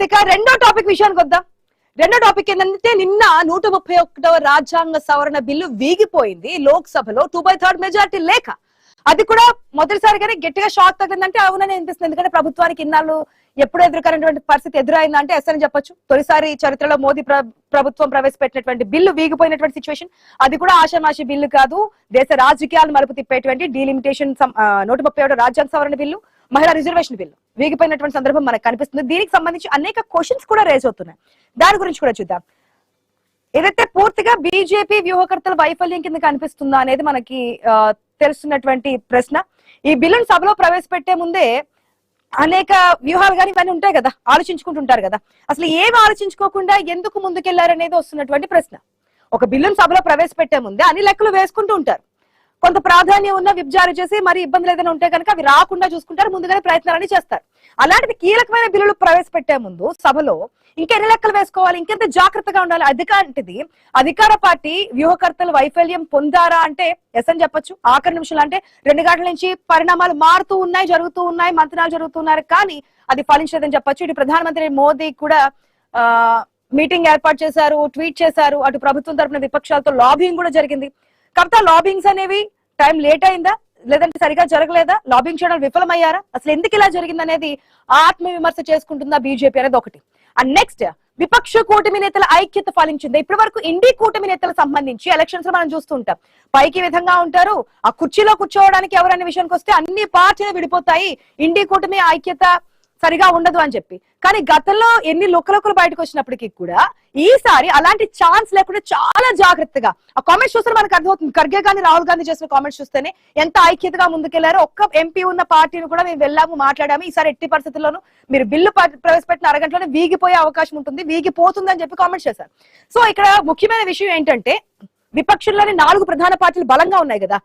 ఇక రెండో టాపిక్ విషయానికి వద్దాం. రెండో టాపిక్ ఏంటంటే నిన్న 131వ రాజ్యాంగ సవరణ బిల్లు వీగిపోయింది లోక్సభలో 2/3 మెజారిటీ లేక. అది కూడా మొదటిసారిగానే గట్టిగా షాక్ తగ్గిందంటే అవునని అనిపిస్తుంది. ఎందుకంటే ప్రభుత్వానికి ఇన్నాళ్ళు ఎప్పుడు ఎదుర్కొన్నటువంటి పరిస్థితి ఎదురైందంటే ఎస్ అని చెప్పొచ్చు. తొలిసారి చరిత్రలో మోదీ ప్రభుత్వం ప్రవేశపెట్టినటువంటి బిల్లు వీగిపోయినటువంటి సిచ్యువేషన్. అది కూడా ఆషామాషి బిల్లు కాదు, దేశ రాజకీయాలను మలుపు తిప్పేటువంటి డీలిమిటేషన్ 131వ రాజ్యాంగ సవరణ బిల్లు, మహిళా రిజర్వేషన్ బిల్లు వీగిపోయినటువంటి సందర్భం మనకు కనిపిస్తుంది. దీనికి సంబంధించి అనేక క్వశ్చన్స్ కూడా రేజ్ అవుతున్నాయి. దాని గురించి కూడా చూద్దాం. ఏదైతే పూర్తిగా బీజేపీ వ్యూహకర్తల వైఫల్యం కింద కనిపిస్తుందా అనేది మనకి తెలుస్తున్నటువంటి ప్రశ్న. ఈ బిల్లును సభలో ప్రవేశపెట్టే ముందే అనేక వ్యూహాలు కానీ ఇవన్నీ ఉంటాయి కదా, ఆలోచించుకుంటుంటారు కదా. అసలు ఏమి ఆలోచించుకోకుండా ఎందుకు ముందుకెళ్లారనేది వస్తున్నటువంటి ప్రశ్న. ఒక బిల్లును సభలో ప్రవేశపెట్టే ముందే అన్ని లెక్కలు వేసుకుంటూ ఉంటారు. కొంత ప్రాధాన్యం ఉన్న విప్ జారీ చేసి మరి ఇబ్బందులు ఏదైనా ఉంటే కనుక అవి రాకుండా చూసుకుంటారు, ముందుగానే ప్రయత్నాలని చేస్తారు. అలాంటిది కీలకమైన బిల్లులు ప్రవేశపెట్టే ముందు సభలో ఇంకెన్ని లెక్కలు వేసుకోవాలి, ఇంకెంత జాగ్రత్తగా ఉండాలి. అధికార పార్టీ వ్యూహకర్తలు వైఫల్యం పొందారా అంటే ఎస్ అని చెప్పొచ్చు. ఆఖరి నిమిషాలు అంటే 2 గంటల నుంచి పరిణామాలు మారుతూ ఉన్నాయి, జరుగుతూ ఉన్నాయి, మంత్రాలు జరుగుతున్నారు, కానీ అది ఫలించలేదని చెప్పొచ్చు. ఇటు ప్రధానమంత్రి మోదీ కూడా మీటింగ్ ఏర్పాటు చేశారు, ట్వీట్ చేశారు. అటు ప్రభుత్వం తరపున విపక్షాలతో లాబింగ్ కూడా జరిగింది. కాకపోతే లాబింగ్స్ అనేవి టైం లేట్ అయిందా, లేదంటే సరిగా జరగలేదా, లాబింగ్ చేయడం విఫలమయ్యారా, అసలు ఎందుకు ఇలా జరిగింది అనేది ఆత్మవిమర్శ చేసుకుంటుందా బీజేపీ అనేది ఒకటి. అండ్ నెక్స్ట్, విపక్ష కూటమి నేతల ఐక్యత ఫలించింది. ఇప్పటి వరకు ఇండి కూటమి నేతలకు సంబంధించి ఎలక్షన్స్ లో మనం చూస్తూ ఉంటాం, పైకి విధంగా ఉంటారు, ఆ కుర్చీలో కూర్చోవడానికి ఎవరనే విషయానికి వస్తే అన్ని పార్టీలు విడిపోతాయి, ఇండి కూటమి ఐక్యత సరిగా ఉండదు అని చెప్పి. కానీ గతంలో ఎన్ని లుక్కలుక్కలు బయటకు వచ్చినప్పటికీ కూడా ఈసారి అలాంటి ఛాన్స్ లేకుండా చాలా జాగ్రత్తగా ఆ కామెంట్స్ చూస్తే మనకు అర్థమవుతుంది. ఖర్గే గాంధీ, రాహుల్ గాంధీ చేసిన కామెంట్స్ చూస్తేనే ఎంత ఐక్యతగా ముందుకెళ్లారో. ఒక్క ఎంపీ ఉన్న పార్టీని కూడా మేము వెళ్ళాము, మాట్లాడాము, ఈసారి ఎట్టి పరిస్థితుల్లోనూ మీరు బిల్లు ప్రవేశపెట్టిన అరగంటలోనే వీగిపోయే అవకాశం ఉంటుంది, వీగిపోతుంది అని చెప్పి కామెంట్స్ చేశారు. సో ఇక్కడ ముఖ్యమైన విషయం ఏంటంటే విపక్షంలోని 4 ప్రధాన పార్టీలు బలంగా ఉన్నాయి కదా,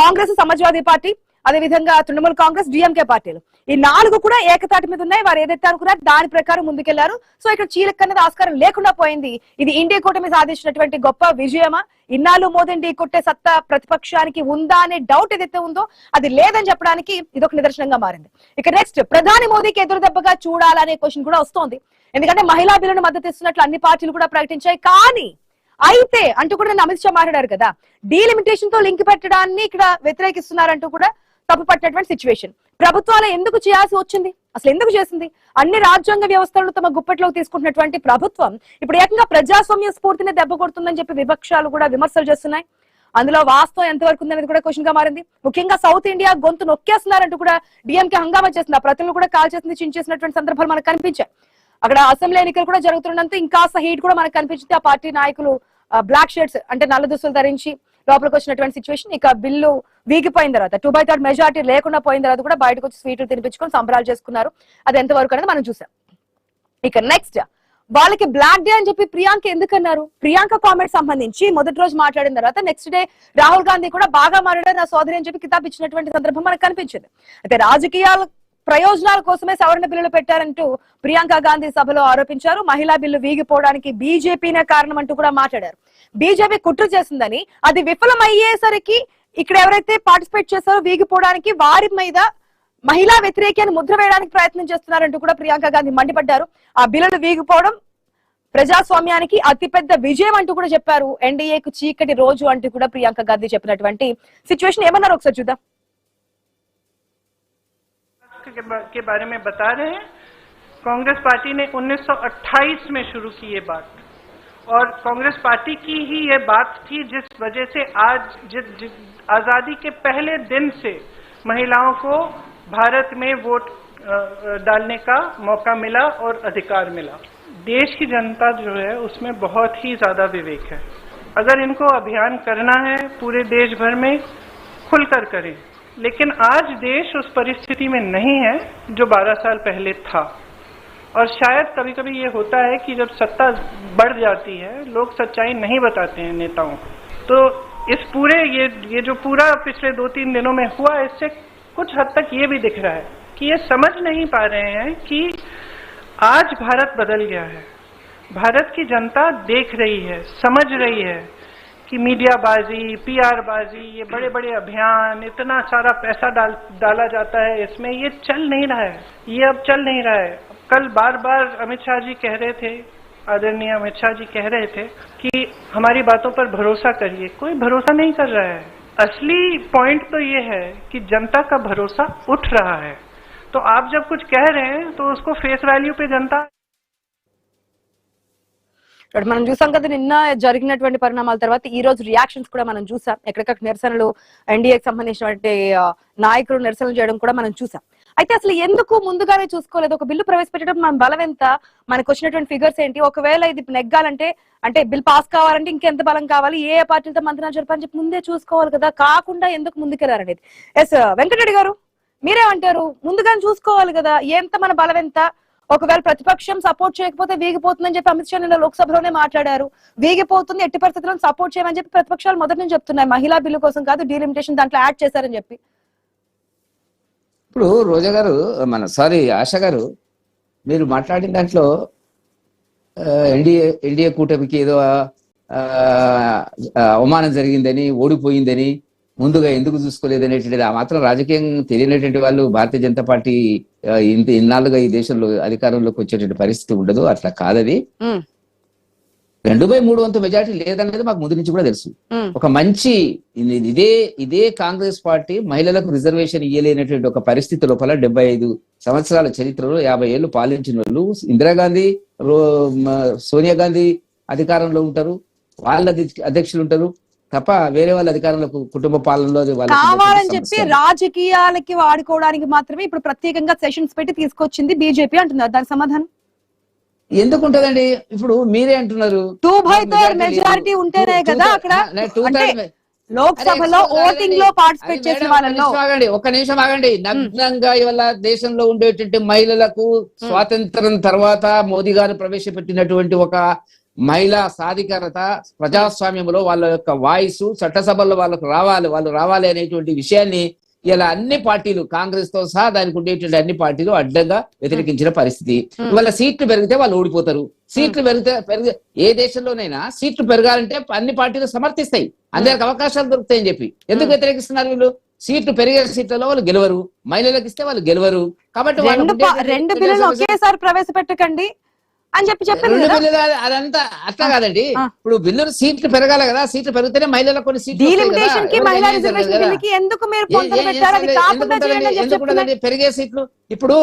కాంగ్రెస్, సమాజ్వాదీ పార్టీ, అదేవిధంగా తృణమూల్ కాంగ్రెస్, డిఎంకే పార్టీలు. ఈ 4 కూడా ఏకతాటి మీద ఉన్నాయి. వారు ఏదైతే అనుకున్నారు దాని ప్రకారం ముందుకెళ్లారు. సో ఇక్కడ చీలక అనేది ఆస్కారం లేకుండా పోయింది. ఇది ఇండియా కూటమి సాధించినటువంటి గొప్ప విజయమా, ఇన్నాళ్ళు మోదీని కొట్టే సత్తా ప్రతిపక్షానికి ఉందా అనే డౌట్ ఏదైతే ఉందో అది లేదని చెప్పడానికి ఇది ఒక నిదర్శనంగా మారింది. ఇక నెక్స్ట్, ప్రధాని మోదీకి ఎదురు దెబ్బగా చూడాలనే క్వశ్చన్ కూడా వస్తోంది. ఎందుకంటే మహిళా బిల్లును మద్దతు ఇస్తున్నట్లు అన్ని పార్టీలు కూడా ప్రకటించాయి. కానీ అయితే అంటూ కూడా అమిత్ షా మాట్లాడారు కదా, డీలిమిటేషన్ తో లింక్ పెట్టడాన్ని ఇక్కడ వ్యతిరేకిస్తున్నారంటూ కూడా తప్పు పట్టినటువంటి సిచ్యువేషన్. ప్రభుత్వాలు ఎందుకు చేయాల్సి వచ్చింది, అసలు ఎందుకు చేసింది? అన్ని రాజ్యాంగ వ్యవస్థలను తమ గుప్పెట్లోకి తీసుకుంటున్నటువంటి ప్రభుత్వం ఇప్పుడు ఏకంగా ప్రజాస్వామ్య స్ఫూర్తిని దెబ్బ కొడుతుందని చెప్పి విపక్షాలు కూడా విమర్శలు చేస్తున్నాయి. అందులో వాస్తవం ఎంతవరకు ఉందనేది కూడా క్వశ్చన్ గా మారింది. ముఖ్యంగా సౌత్ ఇండియా గొంతు నొక్కేస్తున్నారంటూ కూడా డిఎంకే హంగామా చేసింది. ఆ ప్రతులను కూడా కాల్ చేసింది, చించేసినటువంటి సందర్భాలు మనకు కనిపించాయి. అక్కడ అసెంబ్లీ ఎన్నికలు కూడా జరుగుతున్నంత ఇంకాస్త హీట్ కూడా మనకు కనిపించింది. ఆ పార్టీ నాయకులు బ్లాక్ షర్ట్స్ అంటే నల్ల దుస్తులు ధరించి లోపలికి వచ్చినటువంటి సిచ్యువేషన్. ఇక బిల్లు వీగిపోయిన తర్వాత 2/3 మెజారిటీ లేకుండా పోయిన తర్వాత కూడా బయటకు వచ్చి స్వీట్లు తినిపించుకొని సంబరాలు చేసుకున్నారు. అది ఎంతవరకు అనేది మనం చూసాం. ఇక నెక్స్ట్, వాళ్ళకి బ్లాక్ డే అని చెప్పి ప్రియాంక ఎందుకన్నారు? ప్రియాంక కామెంట్ సంబంధించి మొదటి రోజు మాట్లాడిన తర్వాత నెక్స్ట్ డే రాహుల్ గాంధీ కూడా బాగా మాట్లాడారు నా సోదరి అని చెప్పి కితాబ్ ఇచ్చినటువంటి సందర్భం మనకు కనిపించింది. అయితే రాజకీయాల ప్రయోజనాల కోసమే సవరణ బిల్లులు పెట్టారంటూ ప్రియాంక గాంధీ సభలో ఆరోపించారు. మహిళా బిల్లు వీగిపోవడానికి బీజేపీనే కారణం అంటూ కూడా మాట్లాడారు. బీజేపీ కుట్ర చేసిందని, అది విఫలమయ్యేసరికి ఇక్కడ ఎవరైతే పార్టిసిపేట్ చేశారో వీగిపోవడానికి వారి మీద మహిళా వ్యతిరేకాన్ని ముద్ర వేయడానికి ప్రయత్నం చేస్తున్నారంటూ కూడా ప్రియాంక గాంధీ మండిపడ్డారు. ఆ బిల్లులు వీగిపోవడం ప్రజాస్వామ్యానికి అతిపెద్ద విజయం అంటూ కూడా చెప్పారు. ఎన్డీఏకు చీకటి రోజు అంటూ కూడా ప్రియాంక గాంధీ చెప్పినటువంటి సిచ్యువేషన్ ఏమన్నారు ఒకసారి చూద్దాం. के बारे में बता रहे हैं, कांग्रेस पार्टी ने 1928 में शुरू की ये बात, और कांग्रेस पार्टी की ही ये बात थी जिस वजह से आज आजादी के पहले दिन से महिलाओं को भारत में वोट डालने का मौका मिला और अधिकार मिला। देश की जनता जो है उसमें बहुत ही ज्यादा विवेक है। अगर इनको अभियान करना है पूरे देश भर में, खुलकर करें। लेकिन आज देश उस परिस्थिति में नहीं है जो 12 साल पहले था, और शायद कभी कभी ये होता है कि जब सत्ता बढ़ जाती है लोग सच्चाई नहीं बताते हैं नेताओं को। तो इस पूरे ये जो पूरा पिछले 2-3 दिनों में हुआ, इससे कुछ हद तक ये भी दिख रहा है कि ये समझ नहीं पा रहे हैं कि आज भारत बदल गया है। भारत की जनता देख रही है, समझ रही है कि मीडियाबाजी, पीआरबाजी, ये बड़े बड़े अभियान, इतना सारा पैसा डाला जाता है इसमें, ये चल नहीं रहा है, ये अब चल नहीं रहा है। कल बार बार अमित शाह जी कह रहे थे, आदरणीय अमित शाह जी कह रहे थे कि हमारी बातों पर भरोसा करिए। कोई भरोसा नहीं कर रहा है। असली पॉइंट तो ये है कि जनता का भरोसा उठ रहा है। तो आप जब कुछ कह रहे हैं तो उसको फेस वैल्यू पे जनता మనం చూసాం కదా నిన్న జరిగినటువంటి పరిణామాల తర్వాత ఈ రోజు రియాక్షన్స్ కూడా మనం చూసాం. ఎక్కడికక్కడ నిరసనలు, ఎన్డీఏకి సంబంధించినటువంటి నాయకులు నిరసనలు చేయడం కూడా మనం చూసాం. అయితే అసలు ఎందుకు ముందుగానే చూసుకోలేదు? ఒక బిల్లు ప్రవేశపెట్టడం మన బలం ఎంత, మనకు వచ్చినటువంటి ఫిగర్స్ ఏంటి, ఒకవేళ ఇది నెగ్గాలంటే అంటే బిల్ పాస్ కావాలంటే ఇంకెంత బలం కావాలి, ఏ పార్టీలతో మంత్రాలు జరపాలని చెప్పి ముందే చూసుకోవాలి కదా, కాకుండా ఎందుకు ముందుకెళ్లారనేది. ఎస్ వెంకటరెడ్డి గారు మీరేమంటారు? ముందుగానే చూసుకోవాలి కదా, ఎంత మన బలం ఎంత, ఒకవేళ ప్రతిపక్షం సపోర్ట్ చేయకపోతే వీగిపోతుందని చెప్పి అమిత్ షా నిన్న లోక్సభలోనే మాట్లాడారు. వీగిపోతుంది, ఎట్టి పరిస్థితుల్లో సపోర్ట్ చేయమని చెప్పి ప్రతిపక్షాలు మొదటి నుంచి చెప్తున్నాయి. మహిళా బిల్లు కోసం కాదు, డీలిమిటేషన్ దాంట్లో యాడ్ చేశారని చెప్పి. ఇప్పుడు రోజా గారు ఆశ గారు మీరు మాట్లాడిన దాంట్లో ఎన్డీఏ కూటమికి ఏదో అవమానం జరిగిందని, ఓడిపోయిందని ముందుగా ఎందుకు చూసుకోలేదనేటువంటిది ఆ మాత్రం రాజకీయం తెలియనటువంటి వాళ్ళు భారతీయ జనతా పార్టీ ఇన్నాళ్ళుగా ఈ దేశంలో అధికారంలోకి వచ్చేటువంటి పరిస్థితి ఉండదు. అట్లా కాదది. 2/3 మెజారిటీ లేదనేది మాకు ముందు నుంచి కూడా తెలుసు. ఒక మంచి ఇదే కాంగ్రెస్ పార్టీ మహిళలకు రిజర్వేషన్ ఇయ్యలేనటువంటి ఒక పరిస్థితి లోపల 75 సంవత్సరాల చరిత్రలో 50 ఏళ్లు పాలించిన వాళ్ళు, ఇందిరాగాంధీ, సోనియా గాంధీ అధికారంలో ఉంటారు, వాళ్ళ అధ్యక్షులు ఉంటారు తప్ప వేరే వాళ్ళ అధికారంలో కుటుంబ పాలనలో కావాలని చెప్పి రాజకీయాలకి వాడుకోవడానికి మాత్రమే ఇప్పుడు ప్రత్యేకంగా సెషన్స్ పెట్టి తీసుకొచ్చింది బీజేపీ అంటున్నారు. దానికి సమాధానం ఎందుకుంటదండి? ఇప్పుడు మీరే అంటున్నారు 2/3 మెజారిటీ ఉంటేనే కదా అక్కడ లోక్సభలో ఓటింగ్ లో పార్టిసిపేట్ చేసిన వాళ్ళలో. ఒక్క నిమిషం ఆగండి. నగ్నంగా ఇవాళ దేశంలో ఉండేటువంటి మహిళలకు స్వాతంత్రం తర్వాత మోదీ గారు ప్రవేశపెట్టినటువంటి ఒక మహిళా సాధికారత, ప్రజాస్వామ్యంలో వాళ్ళ యొక్క వాయిస్ చట్టసభల్లో వాళ్ళు రావాలి అనేటువంటి విషయాన్ని ఇలా అన్ని పార్టీలు, కాంగ్రెస్ తో సహా దానికి ఉండేటువంటి అన్ని పార్టీలు అడ్డంగా వ్యతిరేకించిన పరిస్థితి. ఇవాళ సీట్లు పెరిగితే వాళ్ళు ఓడిపోతారు. సీట్లు పెరిగితే ఏ దేశంలోనైనా సీట్లు పెరగాలంటే అన్ని పార్టీలు సమర్థిస్తాయి, అందరికి అవకాశాలు దొరుకుతాయని చెప్పి. ఎందుకు వ్యతిరేకిస్తున్నారు వీళ్ళు? సీట్లు పెరిగే సీట్లలో వాళ్ళు గెలవరు, మహిళలకు ఇస్తే వాళ్ళు గెలవరు. కాబట్టి రెండు బిల్లులు ఒకేసారి ప్రవేశపెట్టకండి అని చెప్పి చెప్పారు. అదంతా అట్లా కాదండి. ఇప్పుడు బిల్లులు సీట్లు పెరగాలి కదా, సీట్లు పెరిగితేనే మహిళలకు కొన్ని సీట్లు పెరిగే సీట్లు. ఇప్పుడు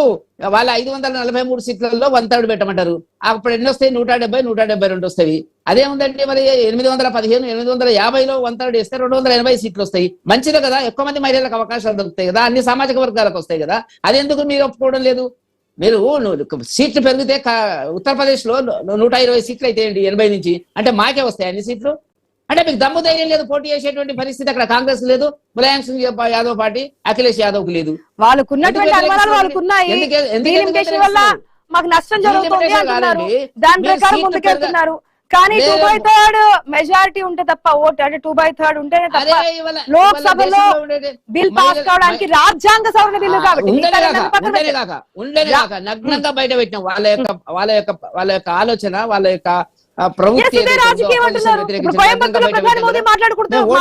వాళ్ళ 543 సీట్లలో 1/3 పెట్టమంటారు. అప్పుడు ఎన్ని వస్తాయి? 170, 172 వస్తాయి. అదేముందండి మరి 815, 850లో 1/3 వేస్తే 280 సీట్లు వస్తాయి. మంచిదే కదా, ఎక్కువ మంది మహిళలకు అవకాశాలు దొరుకుతాయి కదా, అన్ని సామాజిక వర్గాలకు వస్తాయి కదా. అదెందుకు మీరు ఒప్పుకోవడం లేదు? మీరు సీట్లు పెరిగితే ఉత్తరప్రదేశ్ లో 120 సీట్లు అయితాయండి 80 నుంచి, అంటే మాకే వస్తాయి అన్ని సీట్లు. అంటే మీకు దమ్ము ధైర్యం లేదు, పోటీ చేసేటువంటి పరిస్థితి అక్కడ కాంగ్రెస్ లేదు, ములాయం సింగ్ యాదవ్ పార్టీ, అఖిలేష్ యాదవ్ కు లేదు. వాళ్ళకున్నటువంటి అనుమానాలు వాళ్ళకున్నాయి. మాకు నష్టం జరుగుతుంది అంటున్నారు, దాని ప్రకారం ముందుకెళ్తున్నారు. కానీ 2/3 మెజారిటీ ఉంటే తప్ప ఓటు, అంటే 2/3 ఉంటేనే తప్ప లోక్సభలో బిల్ పాస్ కావడానికి రాజ్యాంగ సవరణ బిల్లు కాబట్టి నగ్నంగా బయట పెట్టినాం వాళ్ళ యొక్క ఆలోచన, వాళ్ళ యొక్క ప్రవృత్తి.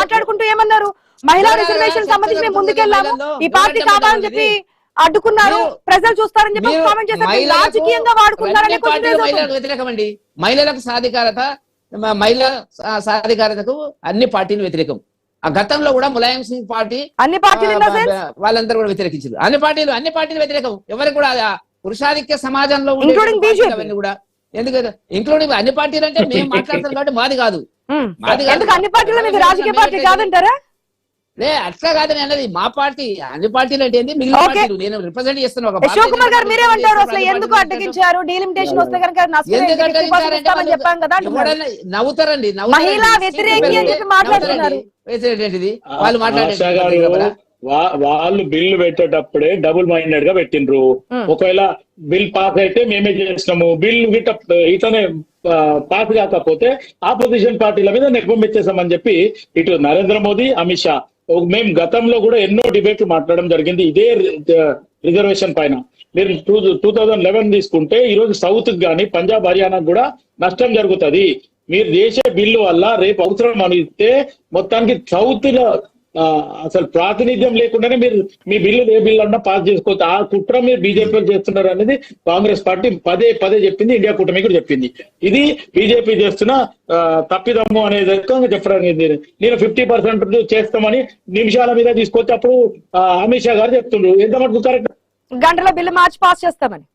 మాట్లాడుకుంటూ ఏమన్నారు? మహిళా రిజర్వేషన్ సంబంధించి మేము ముందుకెళ్ళాము, ఈ పార్టీ కావాలని చెప్పి అడ్డుకున్నారు, ప్రజలు చూస్తారని చెప్పి కామెంట్ చేశారు. రాజకీయంగా వాడుకున్నారని వ్యతిరేకమండి. మహిళలకు సాధికారతకు అన్ని పార్టీలు వ్యతిరేకం. ఆ గతంలో కూడా ములాయం సింగ్ పార్టీ, అన్ని పార్టీలు వాళ్ళందరూ కూడా వ్యతిరేకించారు. అన్ని పార్టీలు వ్యతిరేకం. ఎవరికి కూడా పురుషాధిక్య సమాజంలో అవన్నీ కూడా ఎందుకంటే ఇంక్లూడింగ్ అన్ని పార్టీలు అంటే మేము మాట్లాడతాం కాబట్టి మాది కాదు. అన్ని పార్టీలు రాజకీయ పార్టీ కాదంటారా? అట్లా కాదని అన్నది మా పార్టీ. అన్ని పార్టీలు అంటే మిగిలిన పార్టీలు నేను రిప్రజెంట్ చేస్తున్నా. అశోక్ కుమార్ గారు మీరేమంటారు? అసలు ఎందుకు అడ్డగించారు? డీలిమిటేషన్ వస్తే కనుక నవ్వుతారండి, మహిళా వ్యతిరేకి అని చెప్పి మాట్లాడుతున్నారు. వాళ్ళు మాట్లాడారు, వాళ్ళు బిల్లు పెట్టేటప్పుడే డబుల్ మైండెడ్ గా పెట్టిండ్రు. ఒకవేళ బిల్ పాస్ అయితే మేమే చేసినాము, బిల్ ఇతనే పాస్ కాకపోతే ఆపోజిషన్ పార్టీల మీద నెగ్గుమెచ్చేసామని చెప్పి ఇటు నరేంద్ర మోదీ, అమిత్ షా, మేము గతంలో కూడా ఎన్నో డిబేట్లు మాట్లాడడం జరిగింది ఇదే రిజర్వేషన్ పైన. మీరు 2011 తీసుకుంటే ఈ రోజు సౌత్ కి గానీ పంజాబ్, హర్యానాకు కూడా నష్టం జరుగుతుంది. మీరు చేసే బిల్లు వల్ల రేపు అవసరం అనిస్తే మొత్తానికి సౌత్ లో అసలు ప్రాతినిధ్యం లేకుండానే మీరు మీ బిల్లు ఏ బిల్లు అన్నా పాస్ చేసుకోవచ్చు. ఆ కుట్ర మీరు బీజేపీ చేస్తున్నారు అనేది కాంగ్రెస్ పార్టీ పదే పదే చెప్పింది, ఇండియా కూటమి కూడా చెప్పింది. ఇది బీజేపీ చేస్తున్న తప్పిదమ్ము అనేది చెప్పడానికి నేను 50% చేస్తామని నిమిషాల మీద తీసుకొచ్చి అప్పుడు అమిత్ షా గారు చెప్తుండ్రు. ఎంత మటుకు కరెక్ట్? గంటల బిల్లు మార్చి పాస్ చేస్తామని.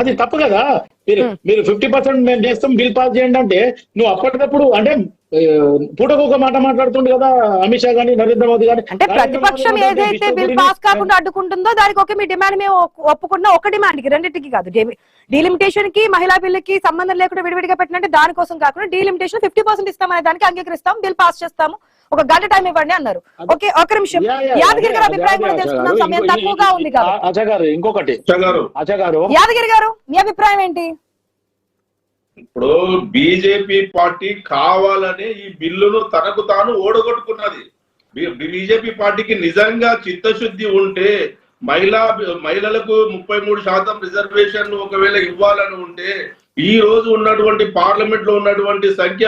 అది తప్పు కదా. మీరు 50% మేము చేస్తాం బిల్ పాస్ చేయండి అంటే నువ్వు అప్పటికప్పుడు అంటే పూటకొక మాట మాట్లాడుతుండే కదా అమిత్ షా గానీ నరేంద్ర మోదీ గానీ. అంటే ప్రతిపక్షం ఏదైతే బిల్ పాస్ కాకుండా అడ్డుకుంటుందో దానికి ఒక మీ డిమాండ్ మేము ఒప్పుకున్న ఒక డిమాండ్ కి, రెండింటికి కాదు. డీలిమిటేషన్ కి మహిళా బిల్లుకి సంబంధం లేకుండా విడివిడిగా పెట్టినట్టే దానికోసం కాకుండా డీలిమిటేషన్ 50% ఇస్తామనే దానికి అంగీకరిస్తాం, బిల్ పాస్ చేస్తాము, ఒక గంట టైం ఇవ్వండి అన్నారు. ఓకే, ఒక నిమిషం యాదగిరి గారు అభిప్రాయం కూడా తెలుసుకున్నాం, సమయం తక్కువగా ఉంది కాబట్టి. అజయ్ గారు ఇంకొకటి, అజయ్ గారు యాదగిరి గారు మీ అభిప్రాయం ఏంటి? ఇప్పుడు బీజేపీ పార్టీ కావాలనే ఈ బిల్లును తనకు తాను ఓడగొట్టుకున్నది. బీజేపీ పార్టీకి నిజంగా చిత్తశుద్ధి ఉంటే మహిళలకు 33% రిజర్వేషన్ ఒకవేళ ఇవ్వాలని ఉంటే ఈ రోజు ఉన్నటువంటి పార్లమెంట్ లో ఉన్నటువంటి సంఖ్య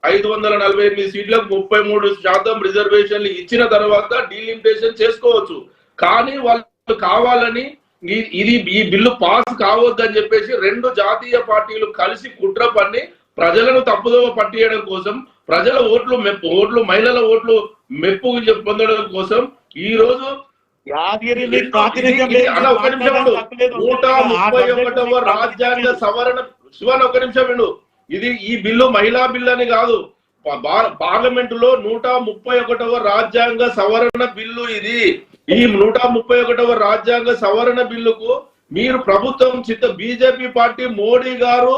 548 సీట్లకు 33% రిజర్వేషన్లు ఇచ్చిన తర్వాత డీలిమిటేషన్ చేసుకోవచ్చు. కానీ వాళ్ళు కావాలని ఈ బిల్లు పాస్ కావద్దని చెప్పేసి రెండు జాతీయ పార్టీలు కలిసి కుట్ర పన్ని ప్రజలను తప్పుదోవ పట్టియడం కోసం, ప్రజల ఓట్లు మహిళల ఓట్లు మెప్పు పొందడం కోసం ఈ రోజు 131వ రాజ్యాంగ సవరణ శివన్ ఒక నిమిషం విను. ఈ బిల్లు మహిళా బిల్లు అని కాదు, పార్లమెంట్ లో 131వ రాజ్యాంగ సవరణ బిల్లు ఇది. ఈ 131వ రాజ్యాంగ సవరణ బిల్లుకు మీరు ప్రభుత్వం బీజేపీ పార్టీ మోడీ గారు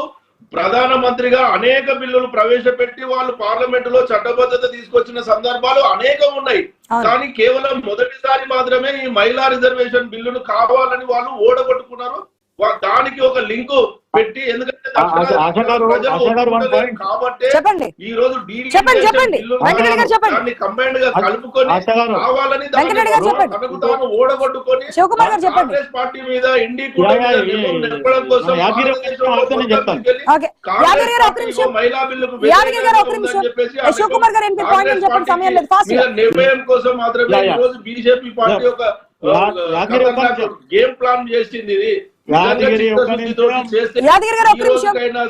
ప్రధానమంత్రిగా అనేక బిల్లులు ప్రవేశపెట్టి వాళ్ళు పార్లమెంట్ లో చట్టబద్ధత తీసుకొచ్చిన సందర్భాలు అనేకం ఉన్నాయి. కానీ కేవలం మొదటిసారి మాత్రమే ఈ మహిళా రిజర్వేషన్ బిల్లును కావాలని వాళ్ళు ఓడగొట్టుకున్నారు. దానికి ఒక లింకు పెట్టి, ఎందుకంటే కాబట్టి ఈ రోజు దాన్ని కంబైన్డ్ గా కలుపుకొని కావాలని తనకు తాను ఓడగొట్టుకొని కాంగ్రెస్ పార్టీ మీద ఇండి నింపడం కోసం మహిళా బిల్లుకు నిర్ణయం కోసం మాత్రమే ఈ రోజు బీజేపీ పార్టీ ఒక గేమ్ ప్లాన్ చేసింది. ఇది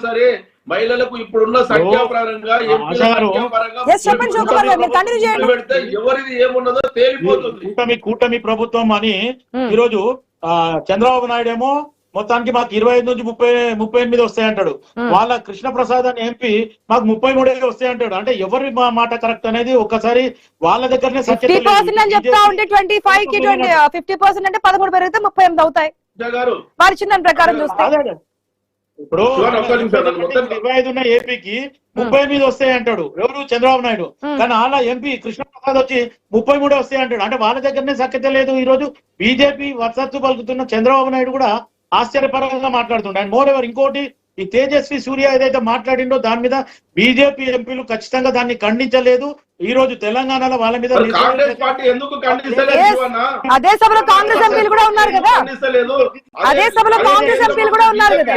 సరే మహిళలకు ఇప్పుడున్న సంఖ్యాపరంగా పెడితే ఎవరిది ఏమున్నదో తేలిపోతుంది. కూటమి ప్రభుత్వం అని ఈరోజు చంద్రబాబు నాయుడు ఏమో మొత్తానికి మాకు 25 నుంచి 38 వస్తాయంటాడు. వాళ్ళ కృష్ణ ప్రసాద్ అని ఎంపీ మాకు 33 వస్తాయంటాడు. అంటే ఎవరి మాట కరెక్ట్ అనేది ఒక్కసారి వాళ్ళ దగ్గరనే 50% చెప్తా ఉంటే 25 కి 50% అంటే 13 పెరిగితే 38 అవుతాయి. వారి చిన్న ప్రకారం చూస్తే ఇప్పుడు 25 ఉన్న ఏపీకి 38 వస్తాయి అంటాడు ఎవరు? చంద్రబాబు నాయుడు. కానీ వాళ్ళ ఎంపీ కృష్ణ ప్రసాద్ వచ్చి 33 వస్తాయి అంటాడు. అంటే వాళ్ళ దగ్గరనే సఖ్యత లేదు. ఈ రోజు బీజేపీ వర్సత్తు పలుకుతున్న చంద్రబాబు నాయుడు కూడా ఆశ్చర్యపరంగా మాట్లాడుతుండే. అండ్ మోర్ ఎవర్ ఇంకోటి, ఈ తేజస్వి సూర్య ఏదైతే మాట్లాడిండో దాని మీద బీజేపీ ఎంపీలు ఖచ్చితంగా దాన్ని ఖండించలేదు. ఈ రోజు తెలంగాణలో వాళ్ళ మీద కాంగ్రెస్ పార్టీ ఎందుకు ఖండిస్తలేదు? అదే సభలో కాంగ్రెస్ ఎంపీలు కూడా ఉన్నారు కదా, అదే సభలో కాంగ్రెస్ ఎంపీలు కూడా ఉన్నారు కదా.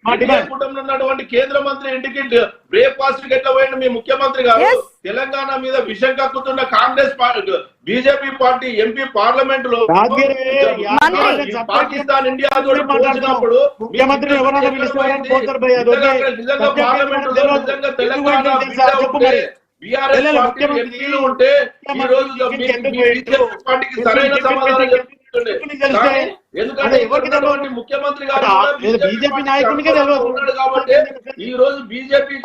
కుటుంబంలో ఉన్నటువంటి కేంద్ర మంత్రి ఇంటికి బ్రేక్ఫాస్ట్ ఎట్లా పోయింది మీ ముఖ్యమంత్రి గారు? తెలంగాణ మీద విషం కక్కుతున్న Congress BJP party MP parliament లో పాకిస్తాన్ ఇండియా పోల్చినప్పుడు నిజంగా పార్లమెంట్ లో నిజంగా తెలంగాణ బీఆర్ఎస్ పార్టీ ఎంపీలు ఉంటే ఈ రోజు బీజేపీ పార్టీకి సరైన సమాధానం చెప్తుండే. ఎందుకంటే ముఖ్యమంత్రి గారు బీజేపీ నాయకునికే ఉన్నాడు కాబట్టి ఈ రోజు బీజేపీ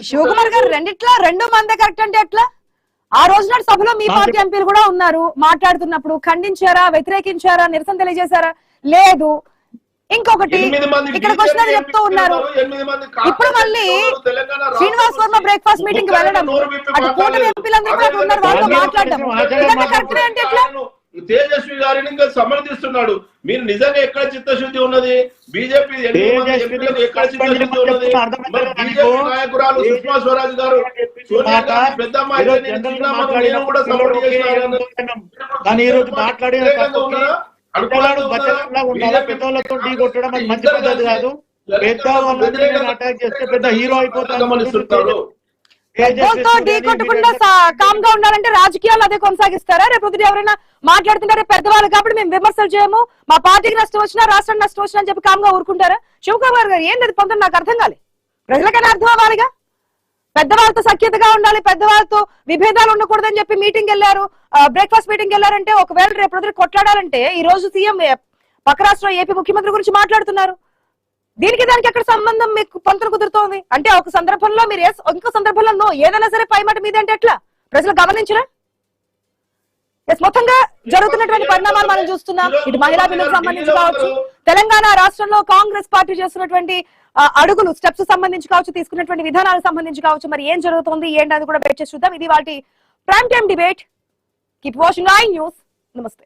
శివకుమార్ గారు రెండిట్లా 2 మందే కరెక్ట్ అంటే ఎట్లా? ఆ రోజు నాడు సభలో మీ పార్టీ ఎంపీలు కూడా ఉన్నారు. మాట్లాడుతున్నప్పుడు ఖండించారా, వ్యతిరేకించారా, నిరసన తెలియజేశారా? లేదు. ఇంకొకటి ఇక్కడికి వచ్చినది చెప్తూ ఉన్నారు. ఇప్పుడు మళ్ళీ శ్రీనివాస్ వర్మ బ్రేక్ఫాస్ట్ మీటింగ్ కి వెళ్ళడం, అటు కూటమి ఎంపీలందరూ కూడా ఉన్నారు, వాళ్ళతో మాట్లాడడం కరెక్ట్ అంటే ఎట్లా? తేజస్వి గారిని ఇంకా సమర్థిస్తున్నాడు. మీరు నిజంగా ఎక్కడ చిత్తశుద్ధి ఉన్నది? బీజేపీ ఎక్కడ చిత్తశుద్ధి ఉన్నది? బీజేపీ నాయకురాలు సుష్మా స్వరాజ్ గారు సోనియా గాంధీ పెద్దమ్మ కూడా సపోర్ట్ చేస్తున్నారు. పెద్దవాళ్ళతో ఢీ కొట్టడం అది మంచి పద్ధతి కాదు. పెద్ద వాళ్ళని అటాక్ చేస్తే పెద్ద హీరో అయిపోతాడు. పెద్దలతో ఢీ కొట్టకుండా కామ్ గా ఉండాలంటే రాజకీయాలు అదే కొనసాగిస్తారా? రేపు ఎవరైనా మాట్లాడుతుంటారే పెద్దవాళ్ళు కాబట్టి మేము విమర్శలు చేయము, మా పార్టీకి నష్టం వచ్చినా రాష్ట్రానికి నష్టం వచ్చినా అని చెప్పి కామ్ గా ఊరుకుంటారా? శివకుమార్ గారు ఏంది పొందని నాకు అర్థం కాలే. ప్రజలకైనా అర్థం అవ్వాలిగా. పెద్దవాళ్ళతో సఖ్యతగా ఉండాలి, పెద్దవాళ్ళతో విభేదాలు ఉండకూడదని చెప్పి మీటింగ్ వెళ్ళారు, బ్రేక్ఫాస్ట్ మీటింగ్ వెళ్ళారంటే ఒకవేళ రేపు రోజు కొట్లాడాలంటే ఈ రోజు సీఎం పక్క రాష్ట్రం ఏపీ ముఖ్యమంత్రి గురించి మాట్లాడుతున్నారు. దీనికి దానికి ఎక్కడ సంబంధం మీకు పొంతన కుదురుతోంది? అంటే ఒక సందర్భంలో మీరు ఇంకో సందర్భంలో నో, ఏదైనా సరే పై మాట మీద అంటే ఎట్లా? ప్రజలు గమనించరా? మొత్తంగా జరుగుతున్నటువంటి పరిణామాలు మనం చూస్తున్నాం. ఇటు మహిళా బిల్లుకు సంబంధించి కావచ్చు, తెలంగాణ రాష్ట్రంలో కాంగ్రెస్ పార్టీ చేస్తున్నటువంటి అడుగులు స్టెప్స్ సంబంధించి కావచ్చు, తీసుకున్నటువంటి విధానాలకు సంబంధించి కావచ్చు, మరి ఏం జరుగుతుంది ఏంటి అది కూడా వెయిట్ చేసి చూద్దాం. ఇది వాటి prime time debate. Keep watching I news. నమస్తే.